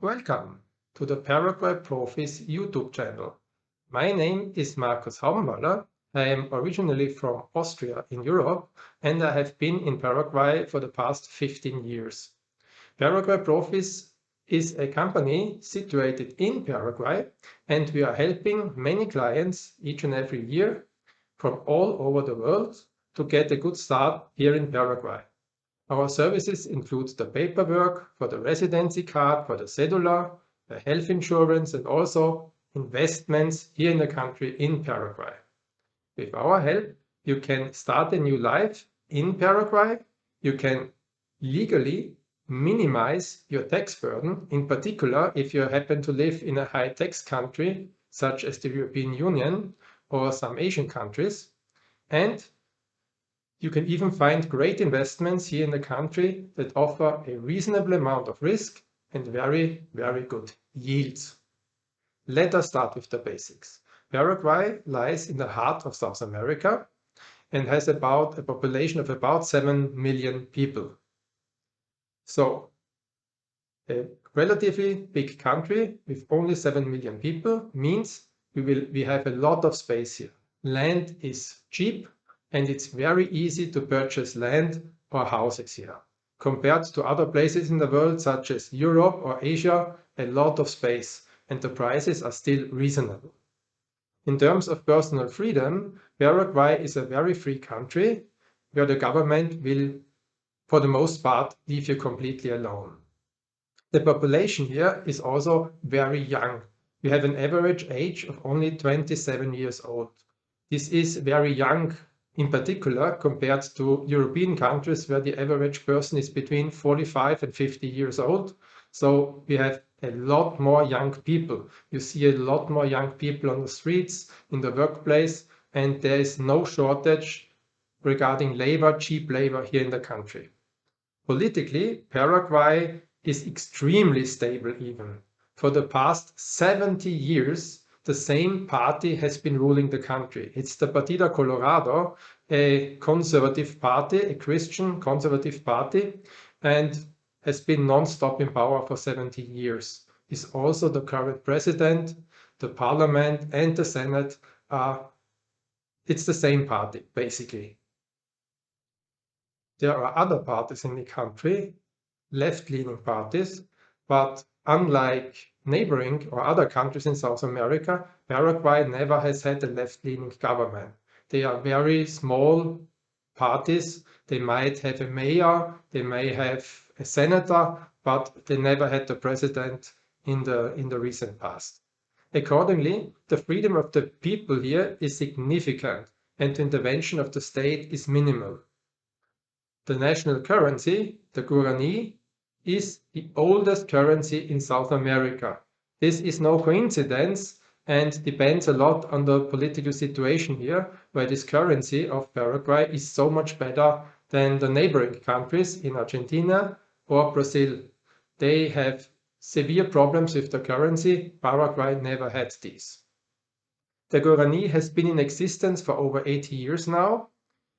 Welcome to the ParaguayProfis YouTube channel. My name is Markus Haubenwaller. I am originally from Austria in Europe and I have been in Paraguay for the past 15 years. ParaguayProfis is a company situated in Paraguay and we are helping many clients each and every year from all over the world to get a good start here in Paraguay. Our services include the paperwork for the residency card, for the Cedula, the health insurance, and also investments here in the country in Paraguay. With our help, you can start a new life in Paraguay. You can legally minimize your tax burden, in particular if you happen to live in a high tax country, such as the European Union or some Asian countries. And you can even find great investments here in the country that offer a reasonable amount of risk and very, very good yields. Let us start with the basics. Paraguay lies in the heart of South America and has about a population of about 7 million people. So, a relatively big country with only 7 million people means we have a lot of space here. Land is cheap and it's very easy to purchase land or houses here. Compared to other places in the world such as Europe or Asia, a lot of space and the prices are still reasonable. In terms of personal freedom, Paraguay is a very free country where the government will, for the most part, leave you completely alone. The population here is also very young. We have an average age of only 27 years old. This is very young in particular compared to European countries where the average person is between 45 and 50 years old. So we have a lot more young people. You see a lot more young people on the streets, in the workplace, and there is no shortage regarding labor, cheap labor here in the country. Politically, Paraguay is extremely stable even. For the past 70 years, the same party has been ruling the country. It's the Partido Colorado, a conservative party, a Christian conservative party, and has been non-stop in power for 70 years. Is also the current president, the parliament and the Senate it's the same party, basically. There are other parties in the country, left-leaning parties, but unlike neighboring or other countries in South America, Paraguay never has had a left-leaning government. They are very small parties. They might have a mayor, they may have a senator, but they never had the president in the recent past. Accordingly, the freedom of the people here is significant and the intervention of the state is minimal. The national currency, the guarani, is the oldest currency in South America. This is no coincidence and depends a lot on the political situation here, where this currency of Paraguay is so much better than the neighboring countries in Argentina or Brazil. They have severe problems with the currency. Paraguay never had these. The guarani has been in existence for over 80 years now,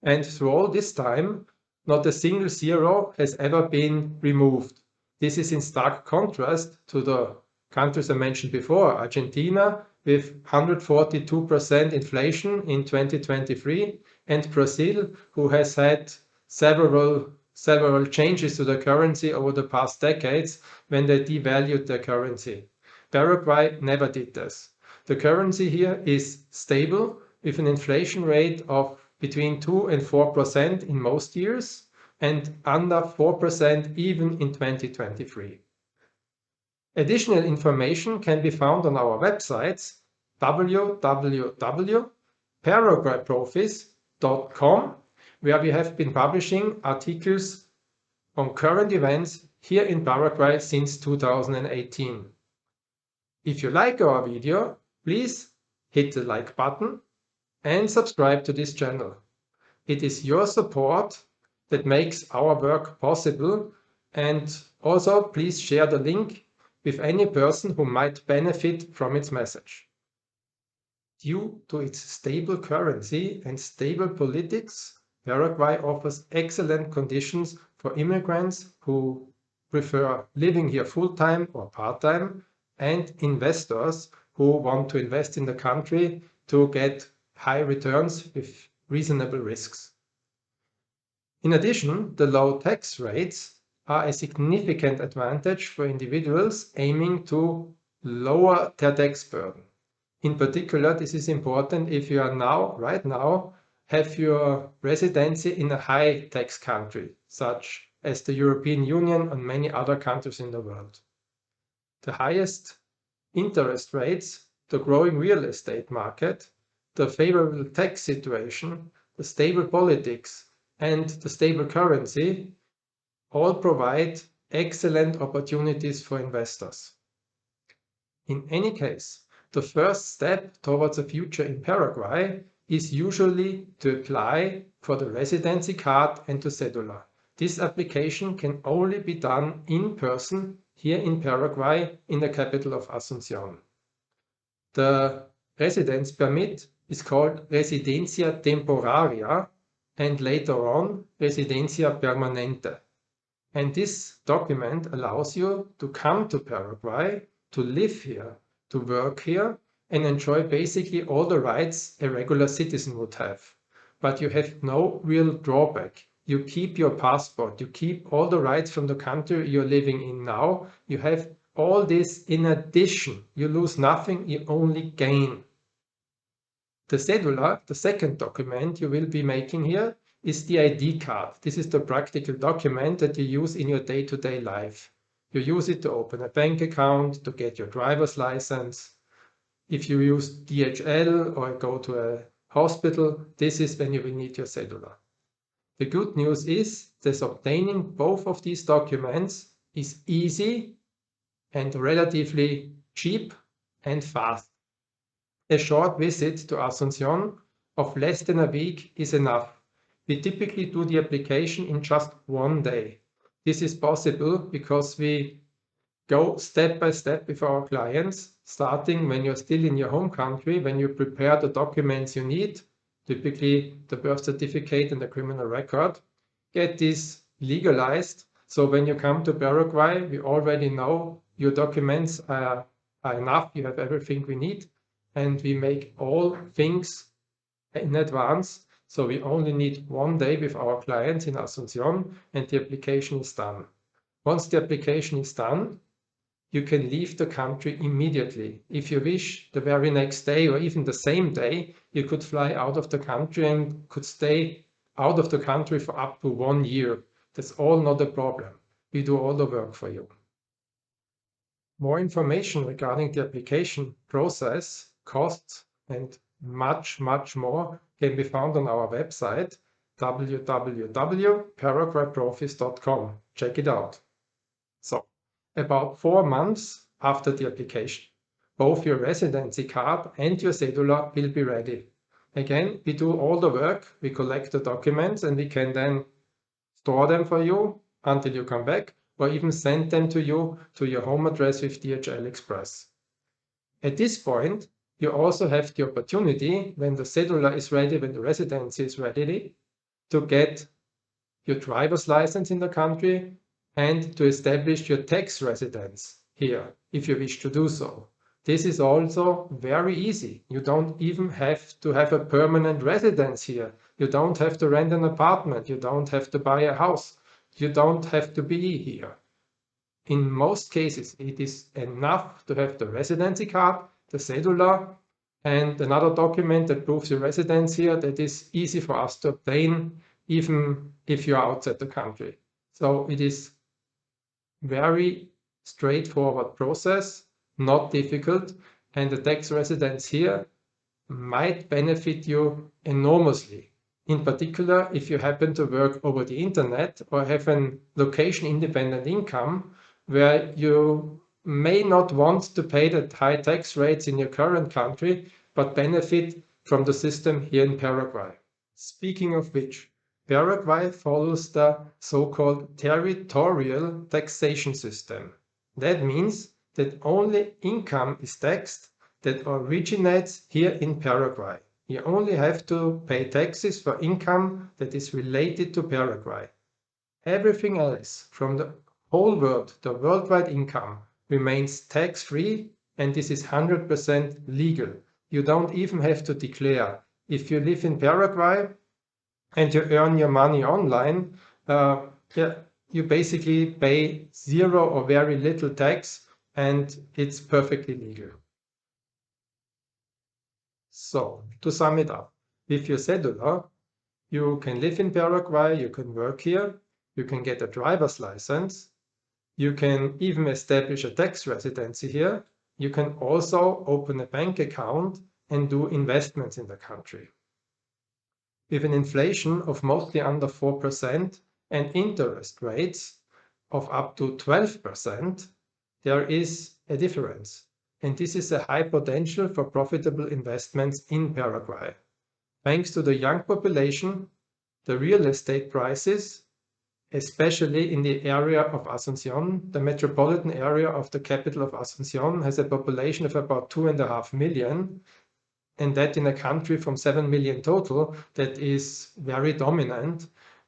and through all this time, not a single zero has ever been removed. This is in stark contrast to the countries I mentioned before, Argentina with 142% inflation in 2023 and Brazil, who has had several changes to the currency over the past decades when they devalued their currency. Paraguay never did this. The currency here is stable with an inflation rate of between 2 and 4% in most years and under 4% even in 2023. Additional information can be found on our websites www.ParaguayProfis.com, where we have been publishing articles on current events here in Paraguay since 2018. If you like our video, please hit the like button and subscribe to this channel. It is your support that makes our work possible, and also please share the link with any person who might benefit from its message. Due to its stable currency and stable politics, Paraguay offers excellent conditions for immigrants who prefer living here full-time or part-time, and investors who want to invest in the country to get high returns with reasonable risks. In addition, the low tax rates are a significant advantage for individuals aiming to lower their tax burden. In particular, this is important if you are right now, have your residency in a high tax country, such as the European Union and many other countries in the world. The highest interest rates, the growing real estate market, the favorable tax situation, the stable politics, and the stable currency all provide excellent opportunities for investors. In any case, the first step towards a future in Paraguay is usually to apply for the residency card and the cedula. This application can only be done in person here in Paraguay, in the capital of Asunción. The residence permit is called Residencia Temporaria and later on Residencia Permanente. And this document allows you to come to Paraguay, to live here, to work here, and enjoy basically all the rights a regular citizen would have. But you have no real drawback. You keep your passport, you keep all the rights from the country you're living in now. You have all this in addition. You lose nothing, you only gain. The cedula, the second document you will be making here, is the ID card. This is the practical document that you use in your day-to-day life. You use it to open a bank account, to get your driver's license. If you use DHL or go to a hospital, this is when you will need your cedula. The good news is that obtaining both of these documents is easy and relatively cheap and fast. A short visit to Asunción of less than a week is enough. We typically do the application in just one day. This is possible because we go step by step with our clients, starting when you're still in your home country, when you prepare the documents you need, typically the birth certificate and the criminal record, get this legalized. So when you come to Paraguay, we already know your documents are enough, you have everything we need, and we make all things in advance. So we only need one day with our clients in Asunción and the application is done. Once the application is done, you can leave the country immediately. If you wish, the very next day or even the same day, you could fly out of the country and could stay out of the country for up to 1 year. That's all not a problem. We do all the work for you. More information regarding the application process, costs, and much more can be found on our website www.ParaguayProfis.com. Check it out. So, about 4 months after the application, both your residency card and your cedula will be ready. Again, we do all the work, we collect the documents and we can then store them for you until you come back, or even send them to you to your home address with DHL Express. At this point, you also have the opportunity, when the cedula is ready, when the residency is ready, to get your driver's license in the country and to establish your tax residence here, if you wish to do so. This is also very easy. You don't even have to have a permanent residence here. You don't have to rent an apartment. You don't have to buy a house. You don't have to be here. In most cases, it is enough to have the residency card, the cedula, and another document that proves your residence here that is easy for us to obtain, even if you're outside the country. So it is very straightforward process, not difficult, and the tax residence here might benefit you enormously. In particular, if you happen to work over the internet or have an location-independent income where you may not want to pay the high tax rates in your current country, but benefit from the system here in Paraguay. Speaking of which, Paraguay follows the so-called territorial taxation system. That means that only income is taxed that originates here in Paraguay. You only have to pay taxes for income that is related to Paraguay. Everything else, from the whole world, the worldwide income, remains tax-free, and this is 100% legal. You don't even have to declare. If you live in Paraguay and you earn your money online, you basically pay zero or very little tax, and it's perfectly legal. So, to sum it up, with your Cedula, you can live in Paraguay, you can work here, you can get a driver's license, you can even establish a tax residency here, you can also open a bank account and do investments in the country. With an inflation of mostly under 4% and interest rates of up to 12%, there is a difference. And this is a high potential for profitable investments in Paraguay. Thanks to the young population, the real estate prices, especially in the area of Asunción, the metropolitan area of the capital of Asunción, has a population of about 2.5 million, and that in a country from 7 million total, that is very dominant.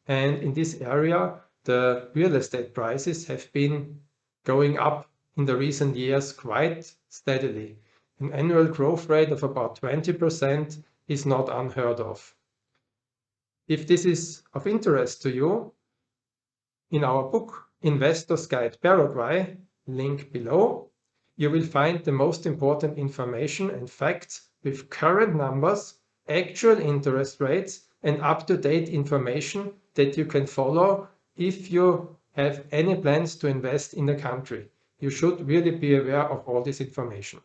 And in this area, the real estate prices have been going up in the recent years quite steadily. An annual growth rate of about 20% is not unheard of. If this is of interest to you, in our book, Investor's Guide Paraguay, link below, you will find the most important information and facts with current numbers, actual interest rates, and up-to-date information that you can follow if you have any plans to invest in the country. You should really be aware of all this information.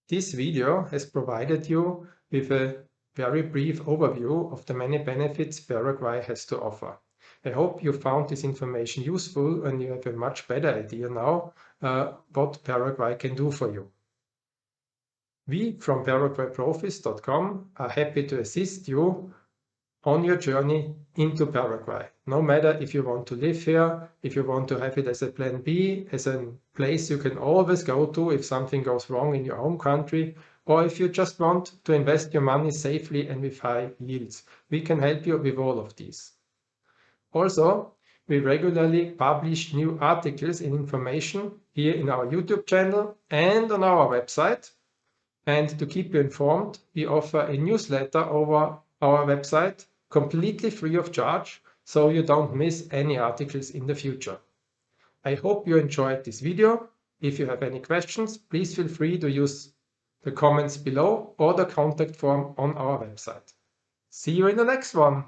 This video has provided you with a very brief overview of the many benefits Paraguay has to offer. I hope you found this information useful and you have a much better idea now what Paraguay can do for you. We from ParaguayProfis.com are happy to assist you on your journey into Paraguay. No matter if you want to live here, if you want to have it as a plan B, as a place you can always go to if something goes wrong in your home country, or if you just want to invest your money safely and with high yields. We can help you with all of these. Also, we regularly publish new articles and information here in our YouTube channel and on our website. And to keep you informed, we offer a newsletter over our website completely free of charge, so you don't miss any articles in the future. I hope you enjoyed this video. If you have any questions, please feel free to use the comments below or the contact form on our website. See you in the next one.